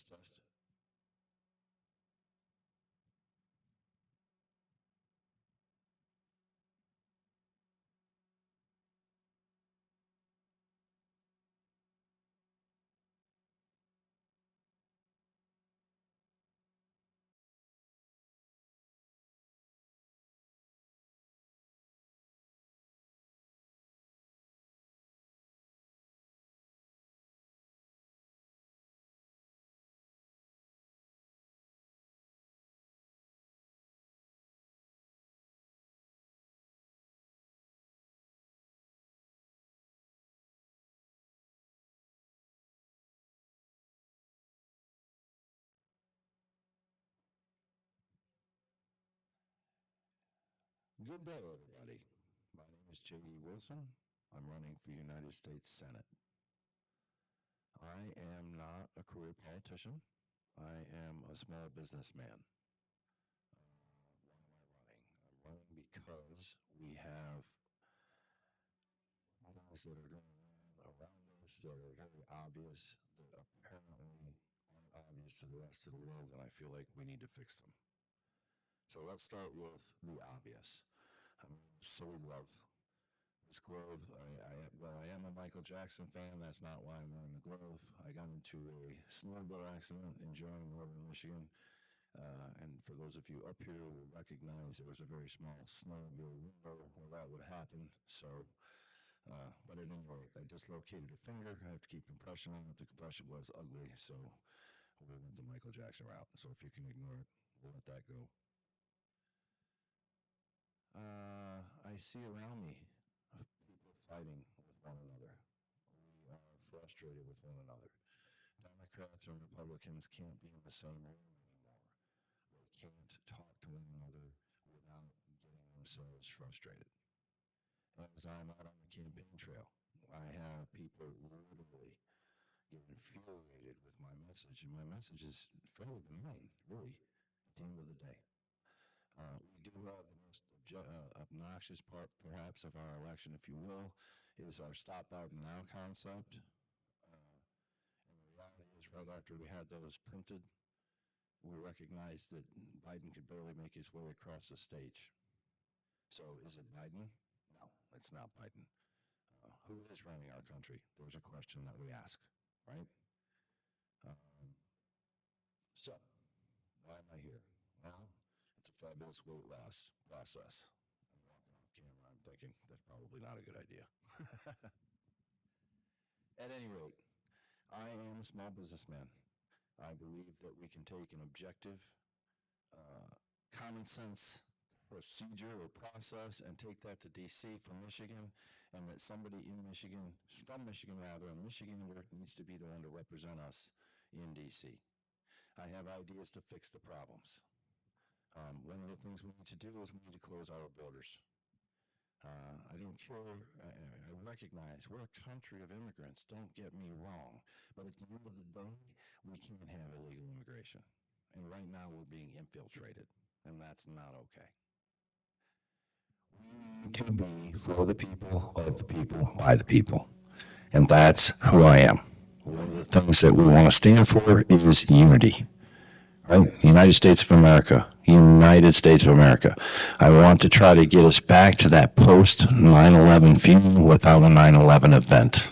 Test. Good day, everybody. My name is J.D. Wilson. I'm running for United States Senate. I am not a career politician. I am a small businessman. Why am I running? I'm running because we have things that are going on around us that are very obvious, that apparently aren't obvious to the rest of the world, and I feel like we need to fix them. So let's start with the obvious. I'm silly glove. This glove, I am a Michael Jackson fan. That's not why I'm wearing the glove. I got into a snowboard accident enjoying northern Michigan. And for those of you up here will recognize there was a very small snowmobile window where that would happen. So, but at any rate, I dislocated a finger. I have to keep compression on it. The compression was ugly. So we went the Michael Jackson route. So if you can ignore it, we'll let that go. I see around me people fighting with one another. We are frustrated with one another. Democrats and Republicans can't be in the same room anymore. They can't talk to one another without getting themselves frustrated. As I'm out on the campaign trail, I have people literally get infuriated with my message, and my message is fairly benign, really, at the end of the day. We do have the most obnoxious part, perhaps, of our election, if you will, is our Stop Biden Now concept. And the reality is, right after we had those printed, we recognized that Biden could barely make his way across the stage. So is it Biden? No, it's not Biden. Who is running our country? There's a question that we ask, right? Um, so, why am I here? Well, it's a fabulous weight loss process. I'm walking off camera. I'm thinking that's probably not a good idea. At any rate, I am a small businessman. I believe that we can take an objective, common sense procedure or process and take that to DC from Michigan, and that somebody in Michigan, from Michigan rather, a Michigander needs to be the one to represent us in DC. I have ideas to fix the problems. One of the things we need to do is we need to close our borders. I don't care. I recognize we're a country of immigrants. Don't get me wrong. But at the end of the day, we can't have illegal immigration. And right now we're being infiltrated. And that's not okay. We need to be for the people, of the people, by the people. And that's who I am. One of the things that we want to stand for is unity. Right? United States of America. United States of America. I want to try to get us back to that post 9/11 feeling without a 9/11 event.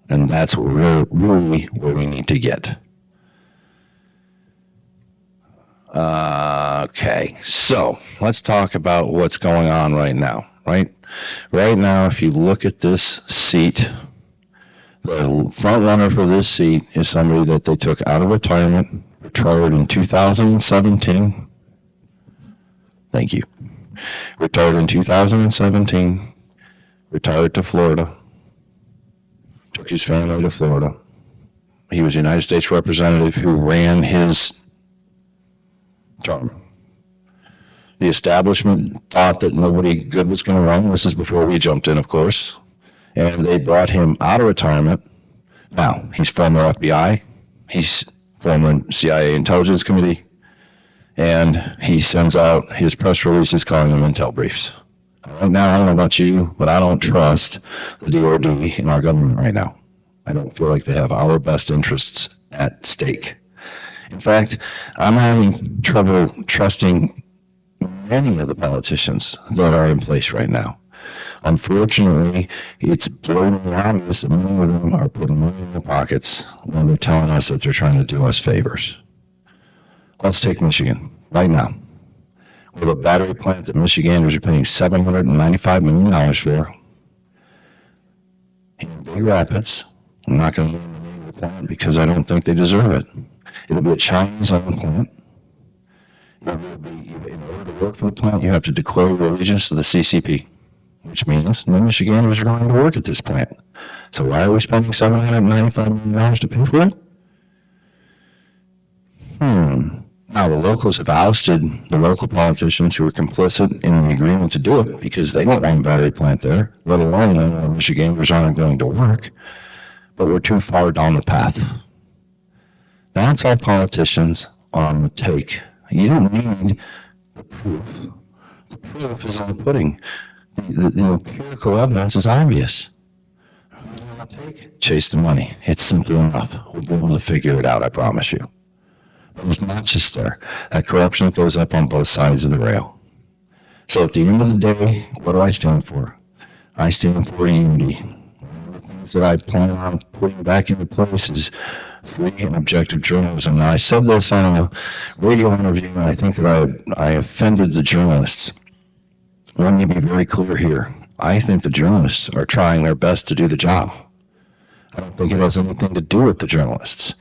And that's really where we need to get. Okay, so let's talk about what's going on right now, right? Right now, if you look at this seat, the front runner for this seat is somebody that they took out of retirement, retired in 2017. Thank you. Retired in 2017, retired to Florida, took his family to Florida. He was a United States representative who ran his term. The establishment thought that nobody good was going to run. This is before we jumped in, of course. And they brought him out of retirement. Now, he's former FBI. He's former CIA Intelligence Committee. And he sends out his press releases calling them intel briefs. Right now, I don't know about you, but I don't trust the DOD in our government right now. I don't feel like they have our best interests at stake. In fact, I'm having trouble trusting many of the politicians that are in place right now. Unfortunately, it's blatantly obvious that many of them are putting money in their pockets when they're telling us that they're trying to do us favors. Let's take Michigan right now. We have a battery plant that Michiganders are paying $795 million for in Big Rapids. I'm not going to name the name of the plant because I don't think they deserve it. It'll be a Chinese-owned plant. In order to work for the plant, you have to declare your allegiance to the CCP, which means no Michiganders are going to work at this plant. So why are we spending $795 million to pay for it? Now, the locals have ousted the local politicians who were complicit in the agreement to do it because they don't want a battery plant there, let alone know Michiganders aren't going to work. But we're too far down the path. That's our politicians on the take. You don't need the proof. The proof is in the pudding. The empirical evidence is obvious. Who's on the take? Chase the money. It's simple enough. We'll be able to figure it out, I promise you. But it's not just there. That corruption goes up on both sides of the rail. So at the end of the day, what do I stand for? I stand for unity. One of the things that I plan on putting back into place is free and objective journalism. Now, I said this on a radio interview, and I think that I offended the journalists. Let me be very clear here. I think the journalists are trying their best to do the job. I don't think it has anything to do with the journalists.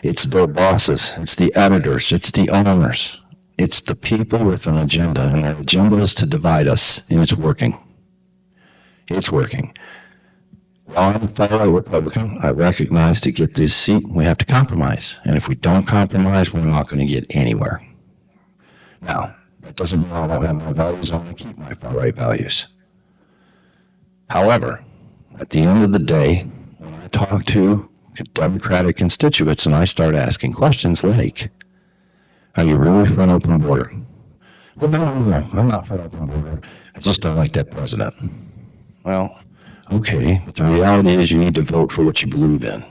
It's their bosses. It's the editors. It's the owners. It's the people with an agenda, and their agenda is to divide us, and it's working. It's working. While I'm a fellow Republican, I recognize to get this seat, we have to compromise. And if we don't compromise, we're not going to get anywhere. Now, that doesn't mean I don't have my values. I'm going to keep my far-right values. However, at the end of the day, when I talk to Democratic constituents and I start asking questions like, are you really for an open border? Well, no, I'm not for an open border. I just don't like that president. Well, okay, but the reality is you need to vote for what you believe in.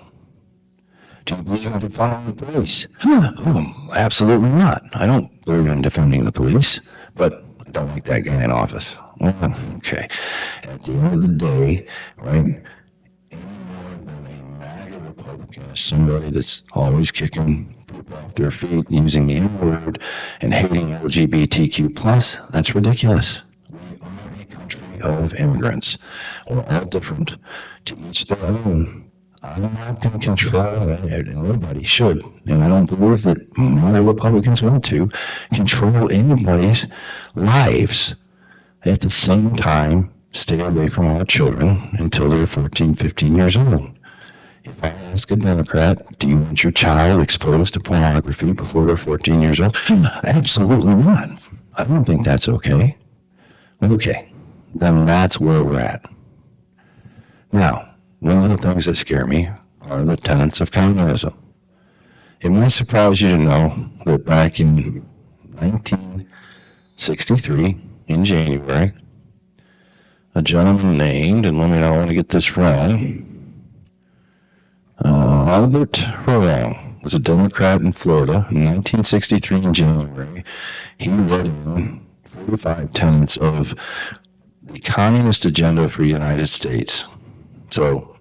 Do you believe in defunding the police? Oh, absolutely not. I don't believe in defending the police, but I don't like that guy in office. Well, okay. At the end of the day, right, any more than a MAGA Republican is somebody that's always kicking people off their feet, using the N-word, and hating LGBTQ+, that's ridiculous. We are a country of immigrants. We're all different, to each their own. I'm not going to control it, and nobody should. And I don't believe that other Republicans want to control anybody's lives. At the same time, stay away from our children until they're 14, 15 years old. If I ask a Democrat, do you want your child exposed to pornography before they're 14 years old? Absolutely not. I don't think that's okay. Okay, then that's where we're at. Now, one of the things that scare me are the tenets of communism. It might surprise you to know that back in 1963, in January, a gentleman named, and let me know, I want to get this wrong, Albert Herrell was a Democrat in Florida in 1963 in January. He wrote in 45 tenets of the communist agenda for the United States. So,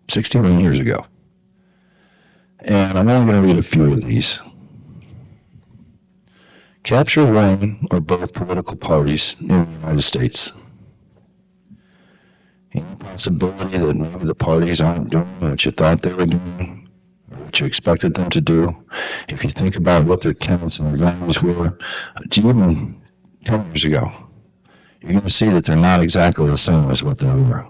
61 years ago. And I'm only going to read a few of these. Capture one or both political parties in the United States. Any possibility that maybe the parties aren't doing what you thought they were doing, or what you expected them to do? If you think about what their tenets and their values were, even 10 years ago, you're going to see that they're not exactly the same as what they were.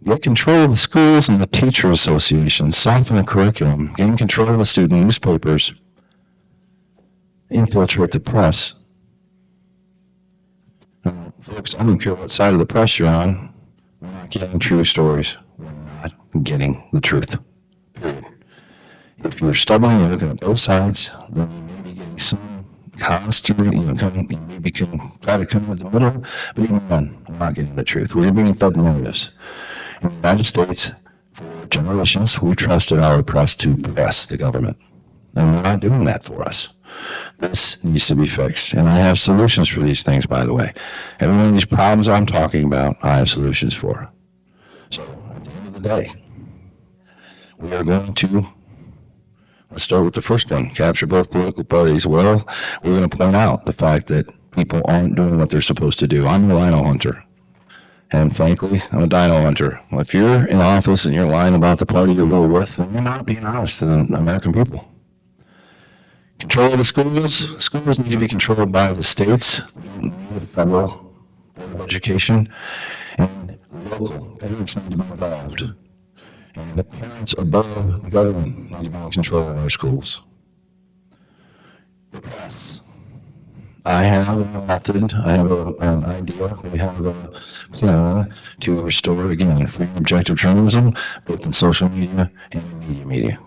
Get control of the schools and the teacher associations, soften the curriculum, gain control of the student newspapers, infiltrate the press. Now, folks, I don't care what side of the press you're on, we're not getting true stories. We're not getting the truth. Period. If you're stubborn and you're looking at both sides, then you may be getting some constant, you maybe can try to come to the middle, but even then, we're not getting the truth. We're being fed narratives. In the United States, For generations, we trusted our press to press the government, and they're not doing that for us. This needs to be fixed, and I have solutions for these things, by the way. Every one of these problems I'm talking about, I have solutions for. So, at the end of the day, we are going to, let's start with the first one, capture both political parties. Well, we're going to point out the fact that people aren't doing what they're supposed to do. I'm a rhino hunter, and frankly, I'm a dino hunter. Well, if you're in office and you're lying about the party you're really with, then you're not being honest to the American people. Control of the schools. Schools need to be controlled by the states, the federal Board of Education, and local parents need to be involved. And the parents above the government need to be in control of our schools. The press. I have a method, I have an idea, we have a plan to restore, again, free and objective journalism, both in social media and media.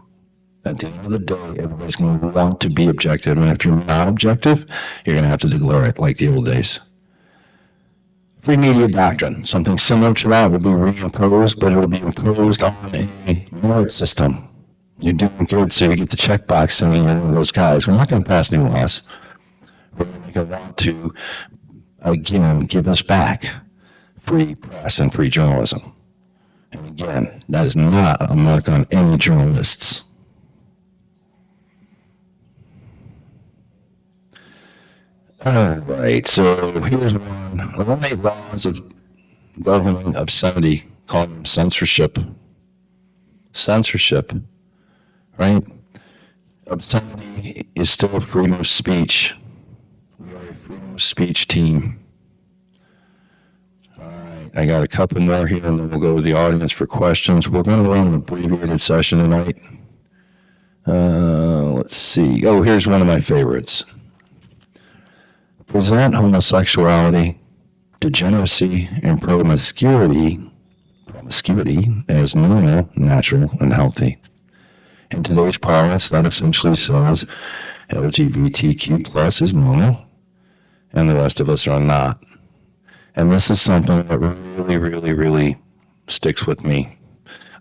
At the end of the day, everybody's going to want to be objective, and if you're not objective, you're going to have to declare it like the old days. Free media doctrine, something similar to that will be reimposed, but it will be imposed on a merit system. You're doing good, so you get the checkbox sending in those guys. We're not going to pass new laws. We're going to want to, again, give us back free press and free journalism. And again, that is not a mark on any journalists. All right, so here's one. Eliminate laws of governing obscenity, call them censorship. Censorship, right? Obscenity is still freedom of speech. We are a freedom of speech team. All right, I got a couple more here, and then we'll go to the audience for questions. We're going to run an abbreviated session tonight. Let's see. Oh, here's one of my favorites. Present homosexuality, degeneracy, and promiscuity as normal, natural, and healthy. In today's parlance, that essentially says LGBTQ plus is normal, and the rest of us are not. And this is something that really, really, really sticks with me.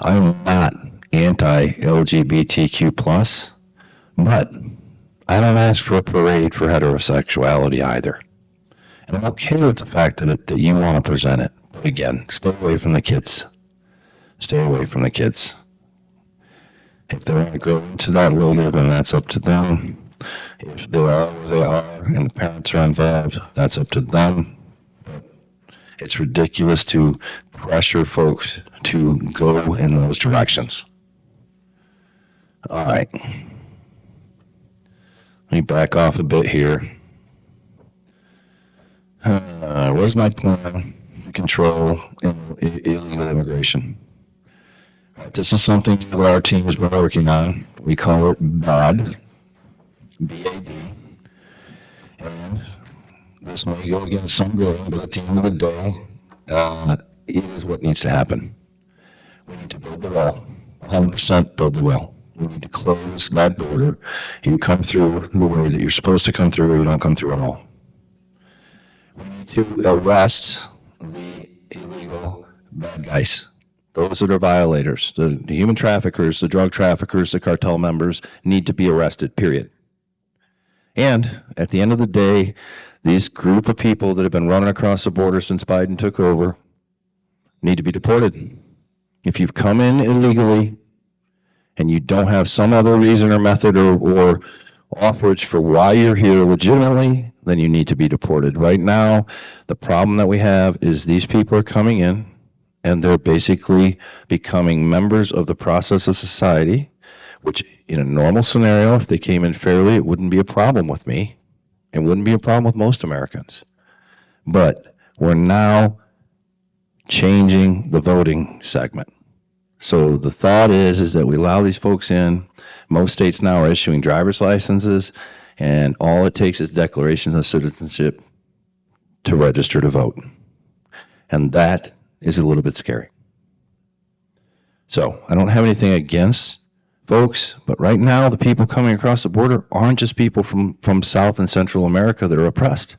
I'm not anti-LGBTQ plus, but I don't ask for a parade for heterosexuality either. And I'm okay with the fact that you want to present it. But again, stay away from the kids. Stay away from the kids. If they want to go into that later, then that's up to them. If they are where they are and the parents are involved, that's up to them. But it's ridiculous to pressure folks to go in those directions. All right. Let me back off a bit here. What's my plan to control illegal immigration? This is something that our team has been working on. We call it BAD, B-A-D. And this may go against some grain, but at the end of the day, it is what needs to happen. We need to build the wall, 100% build the wall. We need to close that border. You come through the way that you're supposed to come through, or you don't come through at all. We need to arrest the illegal bad guys, those that are violators. The human traffickers, the drug traffickers, the cartel members need to be arrested, period. And at the end of the day, this group of people that have been running across the border since Biden took over need to be deported. If you've come in illegally, and you don't have some other reason or method or offerage for why you're here legitimately, then you need to be deported. Right now, the problem that we have is these people are coming in, and they're basically becoming members of the process of society, which in a normal scenario, if they came in fairly, it wouldn't be a problem with me. It wouldn't be a problem with most Americans. But we're now changing the voting segment. So the thought is that we allow these folks in. Most states now are issuing driver's licenses, and all it takes is declarations of citizenship to register to vote. And that is a little bit scary. So I don't have anything against folks, but right now the people coming across the border aren't just people from South and Central America that are oppressed.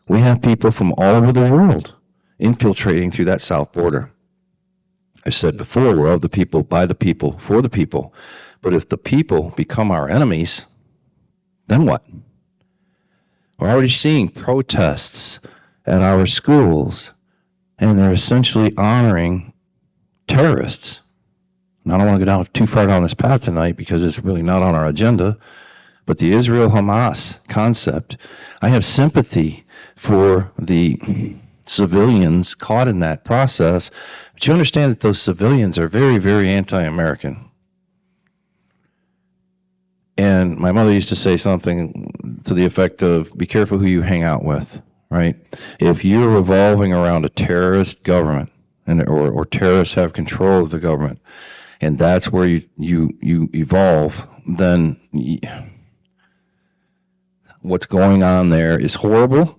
We have people from all over the world infiltrating through that south border. I said before, we're of the people, by the people, for the people. But if the people become our enemies, then what? We're already seeing protests at our schools, and they're essentially honoring terrorists. And I don't want to go down too far down this path tonight because it's really not on our agenda, but the Israel-Hamas concept, I have sympathy for the civilians caught in that process, but you understand that those civilians are very, very anti-American. And my mother used to say something to the effect of, be careful who you hang out with, right? If you're revolving around a terrorist government, or terrorists have control of the government, and that's where you evolve, then what's going on there is horrible.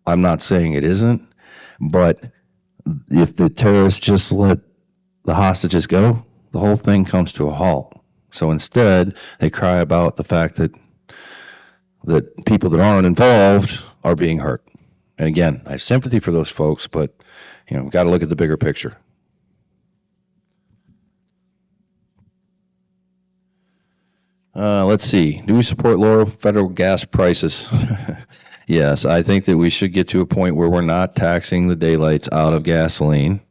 I'm not saying it isn't, but if the terrorists just let the hostages go, the whole thing comes to a halt. So instead, they cry about the fact that people that aren't involved are being hurt. And again, I have sympathy for those folks, but we've got to look at the bigger picture. Let's see. Do we support lower federal gas prices? Yes, I think that we should get to a point where we're not taxing the daylights out of gasoline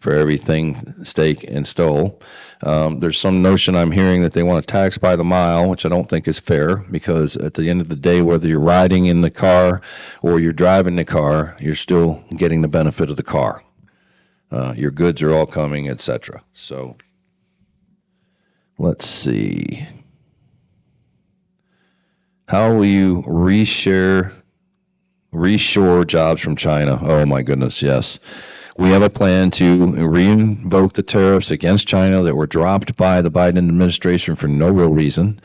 for everything steak and stole. There's some notion I'm hearing that they want to tax by the mile, which I don't think is fair, because at the end of the day, whether you're riding in the car or you're driving the car, you're still getting the benefit of the car. Your goods are all coming, etc. So let's see. How will you reshore jobs from China? Oh my goodness, yes. We have a plan to re-invoke the tariffs against China that were dropped by the Biden administration for no real reason.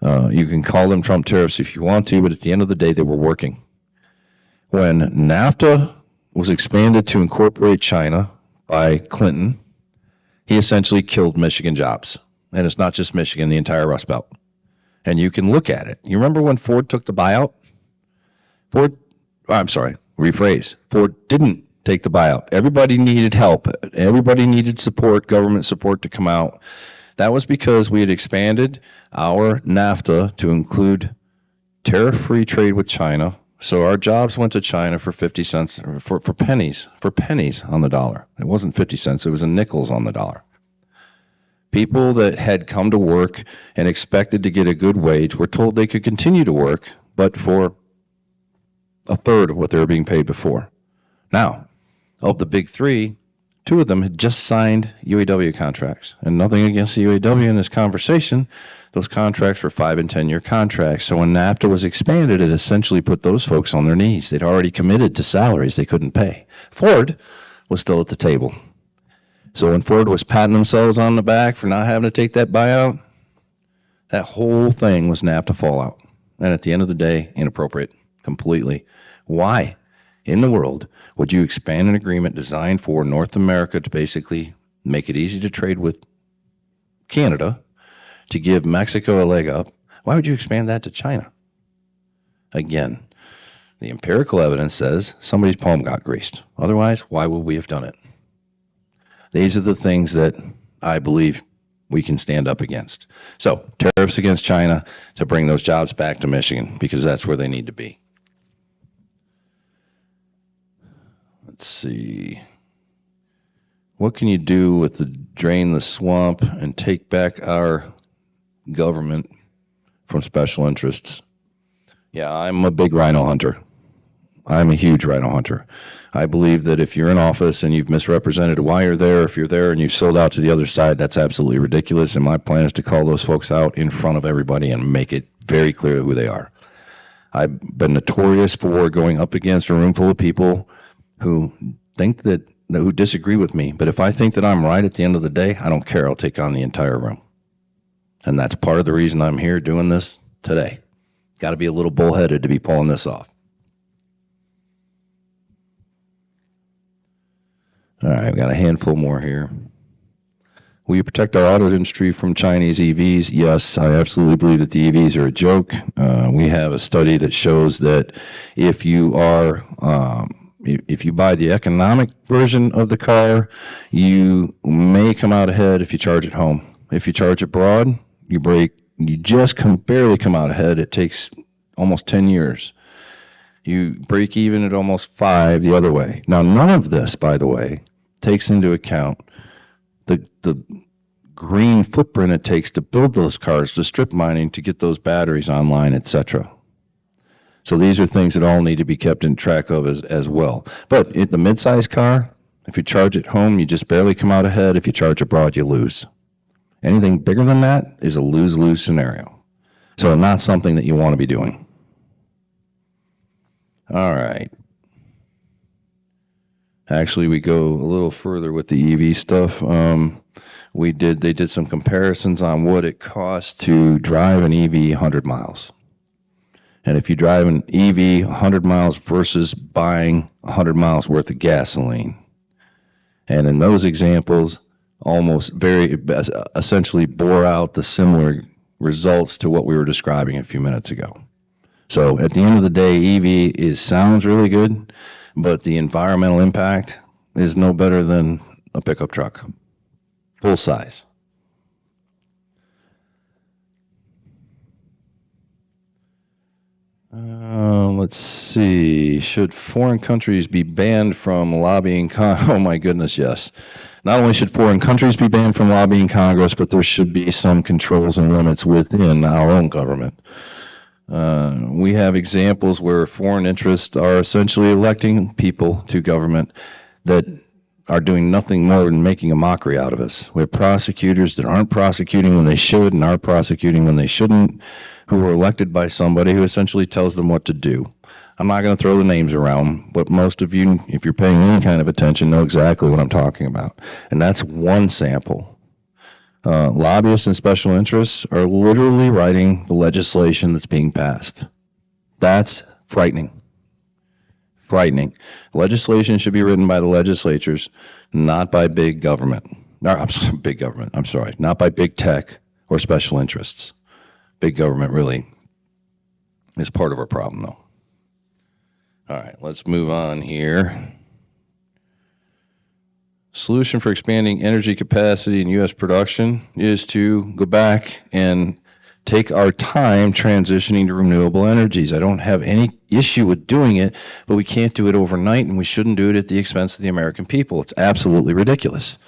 You can call them Trump tariffs if you want to, but at the end of the day, they were working. When NAFTA was expanded to incorporate China by Clinton, he essentially killed Michigan jobs. And it's not just Michigan, the entire Rust Belt. And you can look at it. You remember when Ford took the buyout? Ford didn't take the buyout. Everybody needed help. Everybody needed support, government support to come out. That was because we had expanded our NAFTA to include tariff-free trade with China. So our jobs went to China for 50 cents, for pennies on the dollar. It wasn't 50 cents, it was in nickels on the dollar. People that had come to work and expected to get a good wage were told they could continue to work, but for a third of what they were being paid before. Now, of the big three, two of them had just signed UAW contracts. And nothing against the UAW in this conversation. Those contracts were 5- and 10-year contracts. So when NAFTA was expanded, it essentially put those folks on their knees. They'd already committed to salaries they couldn't pay. Ford was still at the table. So when Ford was patting themselves on the back for not having to take that buyout, that whole thing was NAFTA fallout. And at the end of the day, inappropriate completely. Why in the world would you expand an agreement designed for North America to basically make it easy to trade with Canada, to give Mexico a leg up? Why would you expand that to China? Again, the empirical evidence says somebody's palm got greased. Otherwise, why would we have done it? These are the things that I believe we can stand up against. So, tariffs against China to bring those jobs back to Michigan, because that's where they need to be. Let's see. What can you do with the drain the swamp and take back our government from special interests? Yeah, I'm a big rhino hunter. I'm a huge rhino hunter. I believe that if you're in office and you've misrepresented why you're there, if you're there and you've sold out to the other side, that's absolutely ridiculous. And my plan is to call those folks out in front of everybody and make it very clear who they are. I've been notorious for going up against a room full of people who think who disagree with me. But if I think that I'm right at the end of the day, I don't care. I'll take on the entire room. And that's part of the reason I'm here doing this today. Got to be a little bullheaded to be pulling this off. All right, I've got a handful more here. Will you protect our auto industry from Chinese EVs? Yes, I absolutely believe that the EVs are a joke. We have a study that shows that if you are If you buy the economic version of the car, you may come out ahead if you charge at home. If you charge abroad, you just barely come out ahead. It takes almost 10 years. You break even at almost 5 the other way. Now, none of this, by the way, takes into account the green footprint it takes to build those cars, to strip mining, to get those batteries online, etc. So these are things that all need to be kept in track of as well. But the mid-size car, if you charge at home, you just barely come out ahead. If you charge abroad, you lose. Anything bigger than that is a lose-lose scenario. So not something that you want to be doing. All right. Actually, we go a little further with the EV stuff. They did some comparisons on what it costs to drive an EV 100 miles. And if you drive an EV 100 miles versus buying 100 miles worth of gasoline. And in those examples, almost essentially bore out the similar results to what we were describing a few minutes ago. So at the end of the day, EV sounds really good, but the environmental impact is no better than a pickup truck, full size. Let's see. Should foreign countries be banned from lobbying Oh my goodness, yes. Not only should foreign countries be banned from lobbying Congress, but there should be some controls and limits within our own government. We have examples where foreign interests are essentially electing people to government that are doing nothing more than making a mockery out of us. We have prosecutors that aren't prosecuting when they should and are prosecuting when they shouldn't, who were elected by somebody who essentially tells them what to do. I'm not going to throw the names around, but most of you, if you're paying any kind of attention, know exactly what I'm talking about. And that's one sample. Lobbyists and special interests are literally writing the legislation that's being passed. That's frightening. Frightening. Legislation should be written by the legislatures, not by big government. Big government, I'm sorry. Not by big tech or special interests. Big government really is part of our problem, though. All right, let's move on here. Solution for expanding energy capacity in U.S. production is to go back and take our time transitioning to renewable energies. I don't have any issue with doing it, but we can't do it overnight, and we shouldn't do it at the expense of the American people. It's absolutely ridiculous.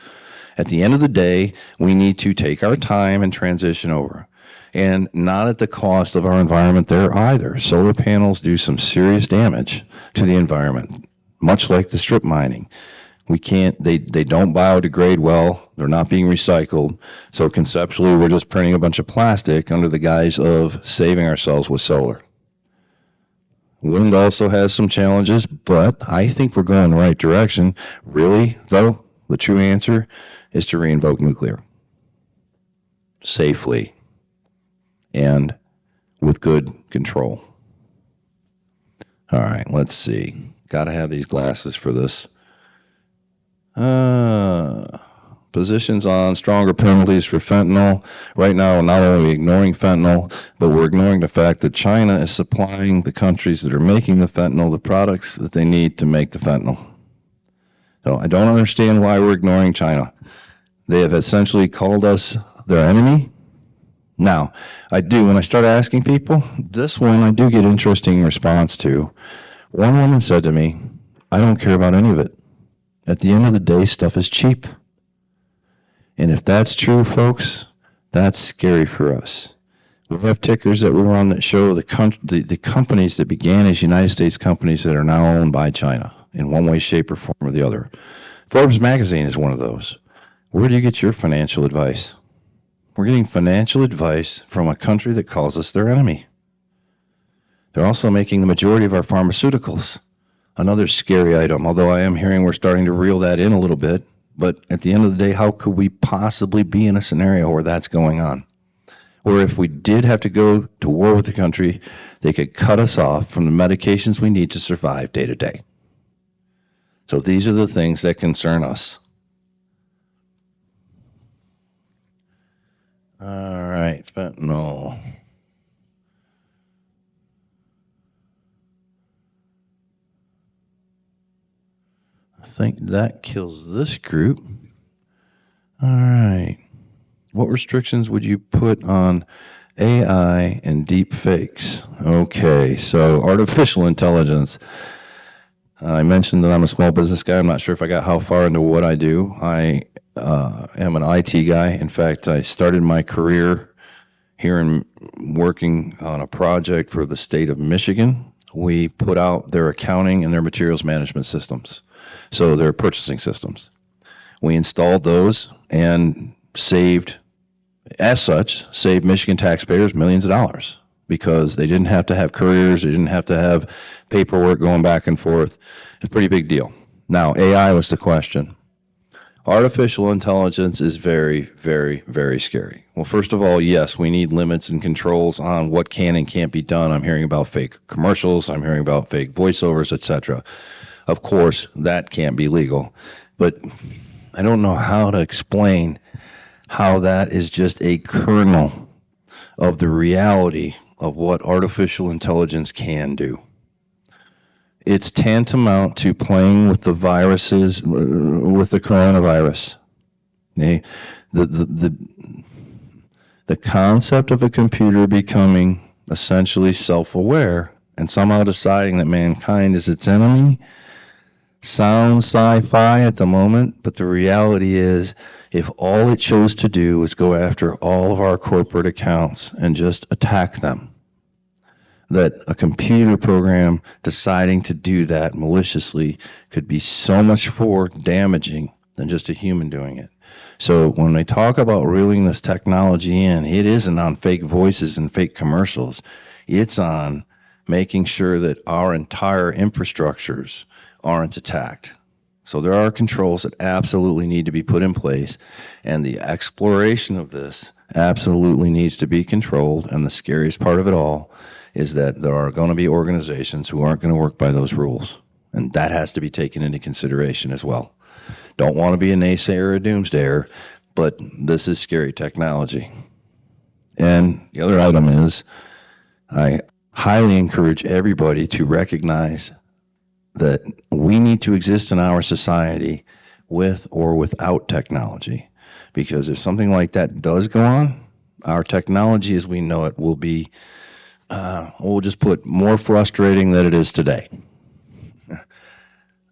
At the end of the day, we need to take our time and transition over, and not at the cost of our environment there either. Solar panels do some serious damage to the environment, much like the strip mining. They don't biodegrade well. They're not being recycled. So conceptually, we're just printing a bunch of plastic under the guise of saving ourselves with solar. Wind also has some challenges, but I think we're going in the right direction. Really, though, the true answer is to reinvoke nuclear safely and with good control. All right, let's see. Got to have these glasses for this. Positions on stronger penalties for fentanyl. Right now, we're not only ignoring fentanyl, but we're ignoring the fact that China is supplying the countries that are making the fentanyl the products that they need to make the fentanyl. So I don't understand why we're ignoring China. They have essentially called us their enemy. Now, when I start asking people, this one I do get interesting response to. One woman said to me, I don't care about any of it. At the end of the day, stuff is cheap. And if that's true, folks, that's scary for us. We have tickers that we run that show the companies that began as United States companies that are now owned by China in one way, shape, or form or the other. Forbes magazine is one of those. Where do you get your financial advice? We're getting financial advice from a country that calls us their enemy. They're also making the majority of our pharmaceuticals. Another scary item, although I am hearing we're starting to reel that in a little bit. But at the end of the day, how could we possibly be in a scenario where that's going on? Or if we did have to go to war with the country, they could cut us off from the medications we need to survive day to day. So these are the things that concern us. All right, fentanyl. I think that kills this group. All right. What restrictions would you put on AI and deep fakes? Okay, so artificial intelligence. I mentioned that I'm a small business guy. I'm not sure if I got how far into what I do. I am an IT guy. In fact, I started my career here in working on a project for the state of Michigan. We put out their accounting and their materials management systems, so their purchasing systems. We installed those and saved Michigan taxpayers millions of dollars because they didn't have to have couriers, they didn't have to have paperwork going back and forth. It's a pretty big deal. Now, AI was the question. Artificial intelligence is very, very, very scary. Well, first of all, yes, we need limits and controls on what can and can't be done. I'm hearing about fake commercials, I'm hearing about fake voiceovers, etc. Of course, that can't be legal. But I don't know how to explain how that is just a kernel of the reality of what artificial intelligence can do. It's tantamount to playing with the viruses, with the coronavirus. The concept of a computer becoming essentially self-aware and somehow deciding that mankind is its enemy sounds sci-fi at the moment, but the reality is if all it chose to do was go after all of our corporate accounts and just attack them, that a computer program deciding to do that maliciously could be so much more damaging than just a human doing it. So when they talk about reeling this technology in, it isn't on fake voices and fake commercials. It's on making sure that our entire infrastructures aren't attacked. So there are controls that absolutely need to be put in place, and the exploration of this absolutely needs to be controlled. And the scariest part of it all is that there are going to be organizations who aren't going to work by those rules, and that has to be taken into consideration as well. Don't want to be a naysayer or a doomsdayer, but this is scary technology. And the other item is I highly encourage everybody to recognize that we need to exist in our society with or without technology, because if something like that does go on, our technology as we know it will be, we'll just put more frustrating than it is today.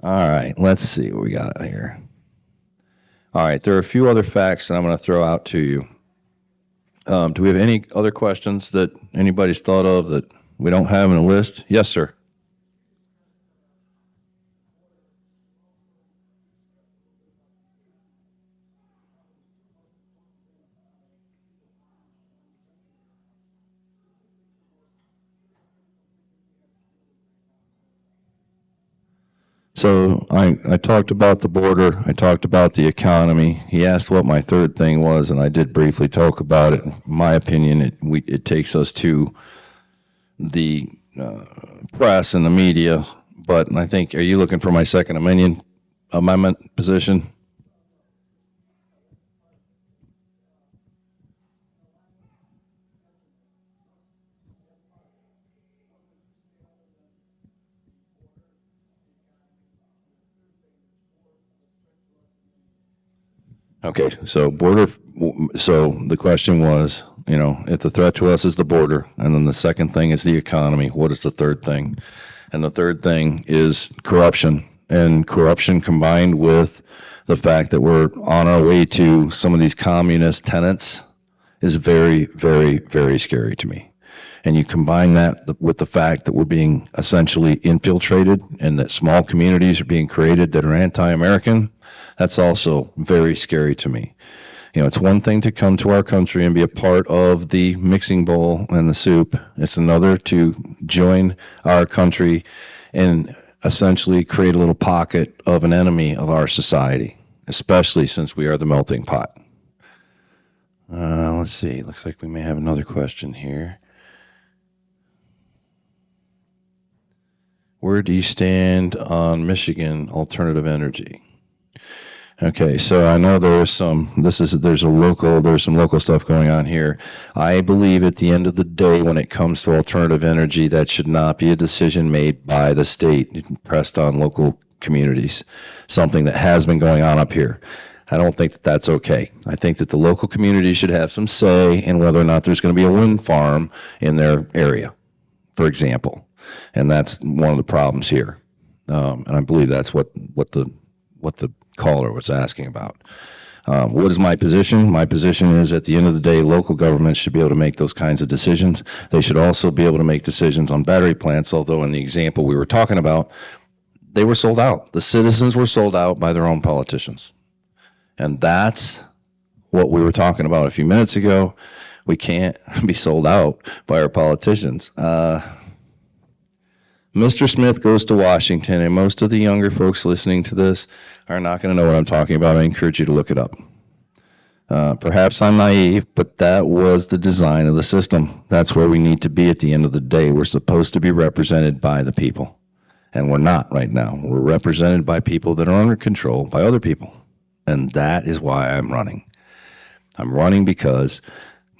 All right, let's see what we got here. All right, there are a few other facts that I'm going to throw out to you. Do we have any other questions that anybody's thought of that we don't have in a list? Yes, sir. So I talked about the border. I talked about the economy. He asked what my third thing was, and I did briefly talk about it. In my opinion, it takes us to the press and the media. But I think, are you looking for my Second Amendment position? Okay, so so the question was, if the threat to us is the border, and then the second thing is the economy, what is the third thing? And the third thing is corruption, and corruption combined with the fact that we're on our way to some of these communist tenets is very, very, very scary to me. And you combine that with the fact that we're being essentially infiltrated and that small communities are being created that are anti-American, that's also very scary to me. It's one thing to come to our country and be a part of the mixing bowl and the soup. It's another to join our country and essentially create a little pocket of an enemy of our society, especially since we are the melting pot. Let's see. Looks like we may have another question here. Where do you stand on Michigan alternative energy? Okay, so I know there's some local stuff going on here. I believe at the end of the day, when it comes to alternative energy, that should not be a decision made by the state, pressed on local communities, something that has been going on up here. I don't think that that's okay. I think that the local community should have some say in whether or not there's going to be a wind farm in their area, for example. And that's one of the problems here. And I believe that's what the caller was asking about. What is my position? My position is, at the end of the day, local governments should be able to make those kinds of decisions. They should also be able to make decisions on battery plants, although in the example we were talking about, they were sold out. The citizens were sold out by their own politicians. And that's what we were talking about a few minutes ago. We can't be sold out by our politicians. Mr. Smith goes to Washington, and most of the younger folks listening to this are not going to know what I'm talking about. I encourage you to look it up. Perhaps I'm naive, but that was the design of the system. That's where we need to be at the end of the day. We're supposed to be represented by the people, and we're not right now. We're represented by people that are under control by other people, and that is why I'm running. I'm running because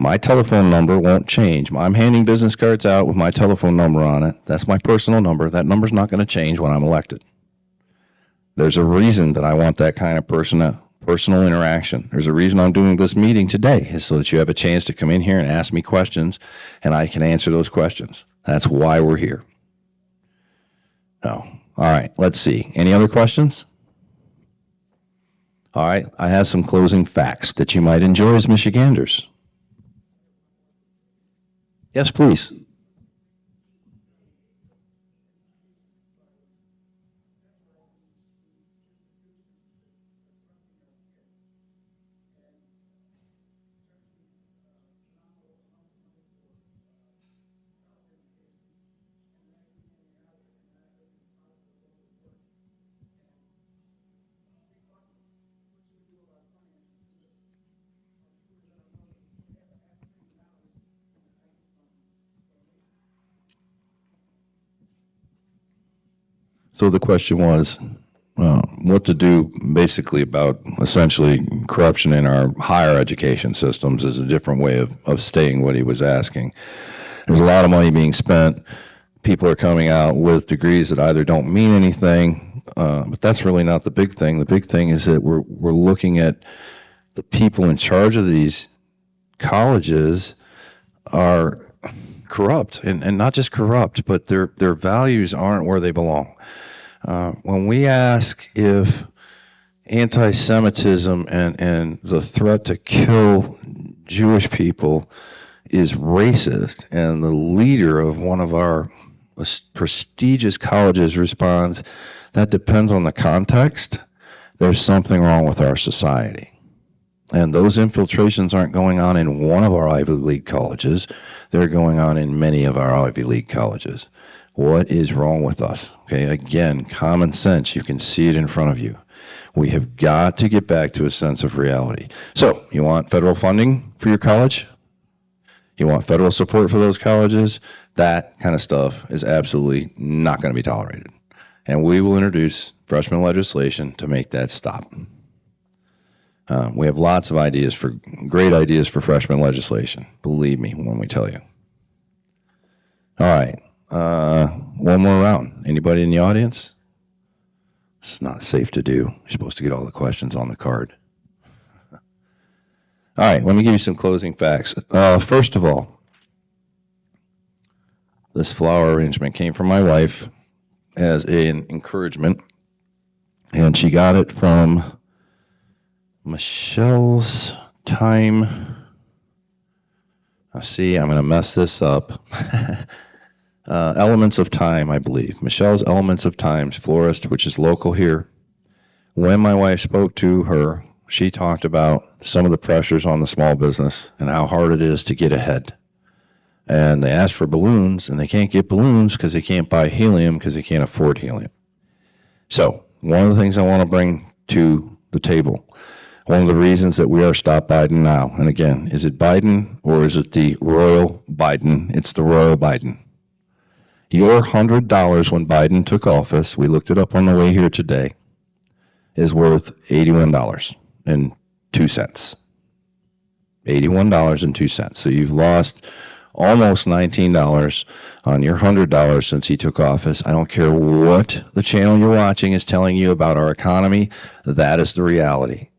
my telephone number won't change. I'm handing business cards out with my telephone number on it. That's my personal number. That number's not going to change when I'm elected. There's a reason that I want that kind of personal interaction. There's a reason I'm doing this meeting today, is so that you have a chance to come in here and ask me questions, and I can answer those questions. That's why we're here. Oh, all right, let's see. Any other questions? All right, I have some closing facts that you might enjoy as Michiganders. Yes, please. So the question was, what to do basically about essentially corruption in our higher education systems is a different way of stating what he was asking. There's a lot of money being spent. People are coming out with degrees that either don't mean anything, but that's really not the big thing. The big thing is that we're looking at the people in charge of these colleges are corrupt, and not just corrupt, but their values aren't where they belong. When we ask if anti-Semitism and the threat to kill Jewish people is racist, and the leader of one of our prestigious colleges responds, that depends on the context, there's something wrong with our society. And those infiltrations aren't going on in one of our Ivy League colleges. They're going on in many of our Ivy League colleges. What is wrong with us? Okay, again, common sense. You can see it in front of you. We have got to get back to a sense of reality. So, you want federal funding for your college? You want federal support for those colleges? That kind of stuff is absolutely not going to be tolerated. And we will introduce freshman legislation to make that stop. We have lots of great ideas for freshman legislation. Believe me when we tell you. All right. One more round. Anybody in the audience? It's not safe to do. You're supposed to get all the questions on the card. All right, let me give you some closing facts. First of all, this flower arrangement came from my wife as an encouragement, and she got it from Michelle's Time. I see, I'm going to mess this up. Elements of Time, I believe. Michelle's Elements of Time's florist, which is local here. When my wife spoke to her, she talked about some of the pressures on the small business and how hard it is to get ahead. And they asked for balloons, and they can't get balloons because they can't buy helium because they can't afford helium. So, one of the things I want to bring to the table, one of the reasons that we are Stop Biden Now, and again, is it Biden or is it the Royal Biden? It's the Royal Biden. Your $100 when Biden took office, we looked it up on the way here today, is worth $81.02. $81.02. So you've lost almost $19 on your $100 since he took office. I don't care what the channel you're watching is telling you about our economy. That is the reality.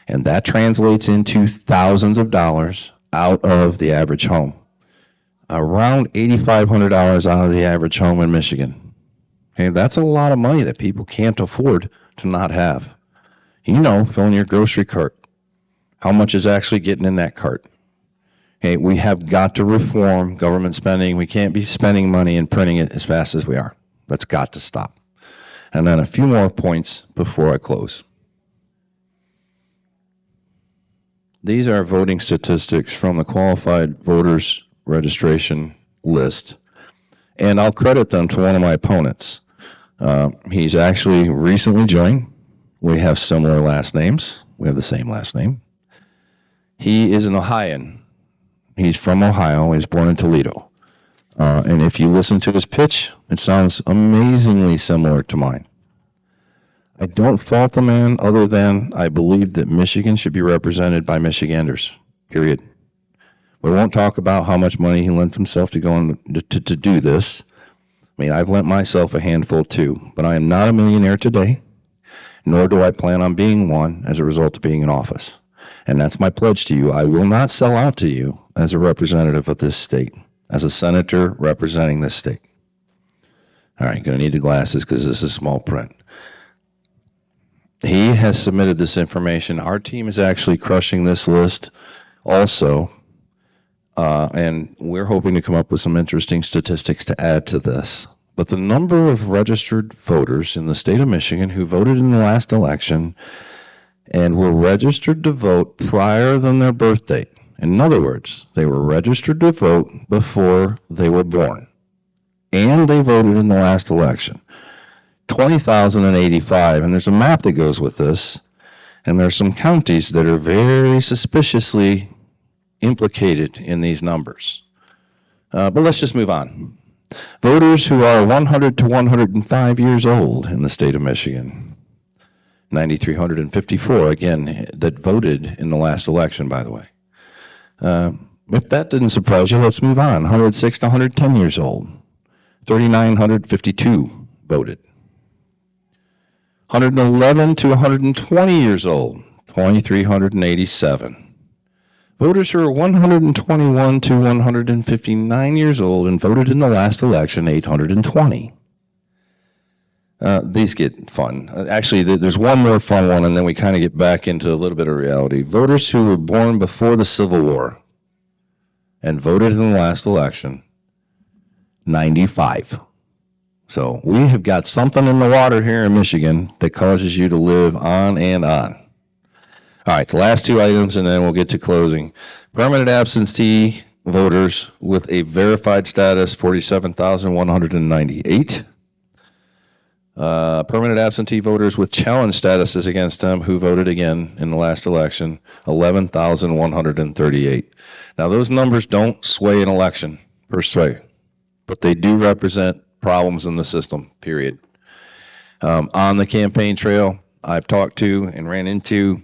And that translates into thousands of dollars out of the average home. Around $8,500 out of the average home in Michigan. Okay, that's a lot of money that people can't afford to not have. You know, filling your grocery cart. How much is actually getting in that cart? Okay, we have got to reform government spending. We can't be spending money and printing it as fast as we are. That's got to stop. And then a few more points before I close. These are voting statistics from the qualified voters registration list. And I'll credit them to one of my opponents. He's actually recently joined. We have similar last names. We have the same last name. He is an Ohioan. He's from Ohio. He was born in Toledo. And if you listen to his pitch, it sounds amazingly similar to mine. I don't fault the man other than I believe that Michigan should be represented by Michiganders, period. We won't talk about how much money he lent himself to go on to do this. I mean, I've lent myself a handful too, but I am not a millionaire today, nor do I plan on being one as a result of being in office. And that's my pledge to you. I will not sell out to you as a representative of this state, as a senator representing this state. All right, going to need the glasses because this is small print. He has submitted this information. Our team is actually crushing this list also, and we're hoping to come up with some interesting statistics to add to this. But the number of registered voters in the state of Michigan who voted in the last election and were registered to vote prior than their birth date. In other words, they were registered to vote before they were born, and they voted in the last election. 20,085, and there's a map that goes with this, and there's some counties that are very suspiciously implicated in these numbers. But let's just move on. Voters who are 100 to 105 years old in the state of Michigan. 9,354, again, that voted in the last election, by the way. If that didn't surprise you, let's move on. 106 to 110 years old. 3,952 voted. 111 to 120 years old, 2,387. Voters who are 121 to 159 years old and voted in the last election, 820. These get fun. Actually, there's one more fun one, and then we kind of get back into a little bit of reality. Voters who were born before the Civil War and voted in the last election, 95. So we have got something in the water here in Michigan that causes you to live on and on. All right, the last two items, and then we'll get to closing. Permanent absentee voters with a verified status, 47,198. Permanent absentee voters with challenge statuses against them who voted again in the last election, 11,138. Now, those numbers don't sway an election per se, but they do represent problems in the system, period. On the campaign trail, I've talked to and ran into,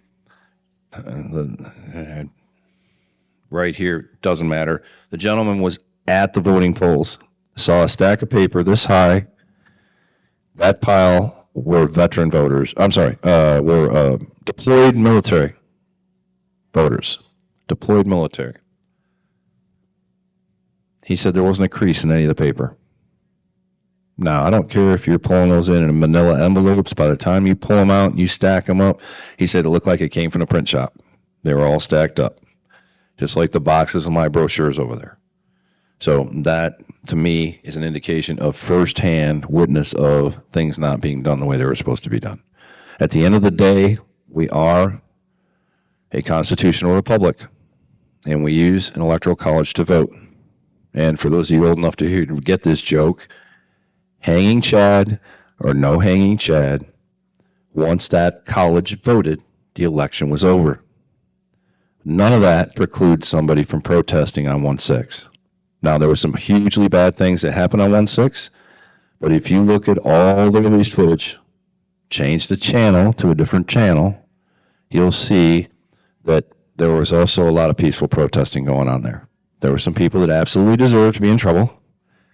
right here, doesn't matter. The gentleman was at the voting polls, saw a stack of paper this high. That pile were veteran voters. Were deployed military voters. Deployed military. He said there wasn't a crease in any of the paper. Now, I don't care if you're pulling those in manila envelopes. By the time you pull them out, you stack them up. He said it looked like it came from the print shop. They were all stacked up, just like the boxes of my brochures over there. So that, to me, is an indication of firsthand witness of things not being done the way they were supposed to be done. At the end of the day, we are a constitutional republic, and we use an electoral college to vote. And for those of you old enough to get this joke, hanging Chad or no hanging Chad, once that college voted, the election was over. None of that precludes somebody from protesting on 1/6. Now, there were some hugely bad things that happened on 1/6, but if you look at all the released footage, change the channel to a different channel, you'll see that there was also a lot of peaceful protesting going on there. There were some people that absolutely deserved to be in trouble,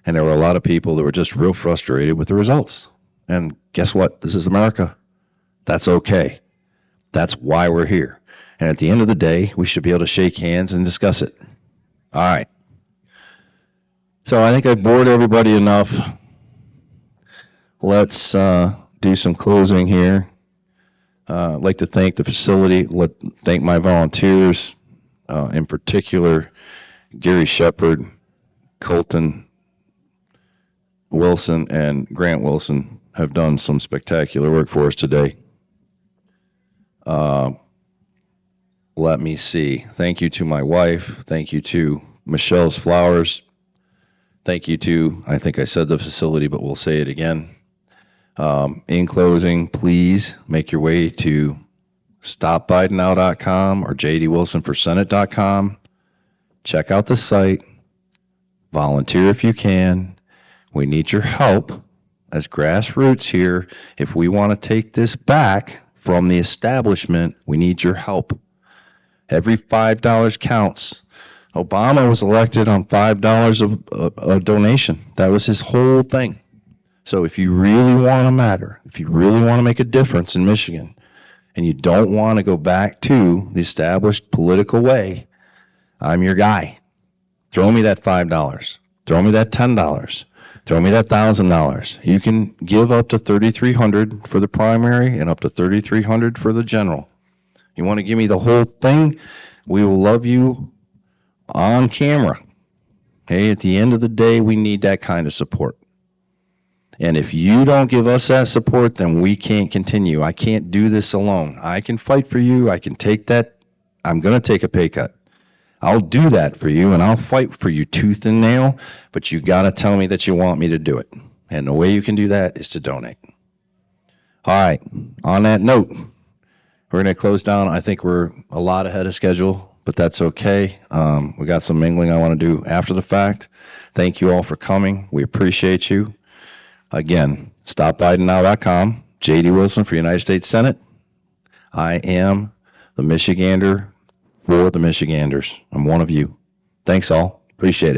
and there were a lot of people that were just real frustrated with the results. And guess what? This is America. That's okay. That's why we're here. And at the end of the day, we should be able to shake hands and discuss it. All right. So I think I bored everybody enough. Let's do some closing here. I'd like to thank the facility, thank my volunteers, in particular, Gary Shepard, Colton Wilson, and Grant Wilson have done some spectacular work for us today. Let me see. Thank you to my wife. Thank you to Michelle's Flowers. Thank you to, I think I said the facility, but we'll say it again. In closing, please make your way to stopbidenow.com or jdwilsonforsenate.com. Check out the site. Volunteer if you can. We need your help as grassroots here. If we want to take this back from the establishment, we need your help. Every $5 counts. Obama was elected on $5 of a donation. That was his whole thing. So if you really want to matter, if you really want to make a difference in Michigan, and you don't want to go back to the established political way, I'm your guy. Throw me that $5. Throw me that $10. Throw me that $1,000. You can give up to $3,300 for the primary and up to $3,300 for the general. You want to give me the whole thing? We will love you on camera. Okay, at the end of the day, we need that kind of support. And if you don't give us that support, then we can't continue. I can't do this alone. I can fight for you. I can take that. I'm going to take a pay cut. I'll do that for you, and I'll fight for you tooth and nail, but you got to tell me that you want me to do it. And the way you can do that is to donate. All right, on that note, we're going to close down. I think we're a lot ahead of schedule, but that's okay. We got some mingling I want to do after the fact. Thank you all for coming. We appreciate you. Again, stopbidenow.com, J.D. Wilson for United States Senate. I am the Michigander for the Michiganders. I'm one of you. Thanks all. Appreciate it.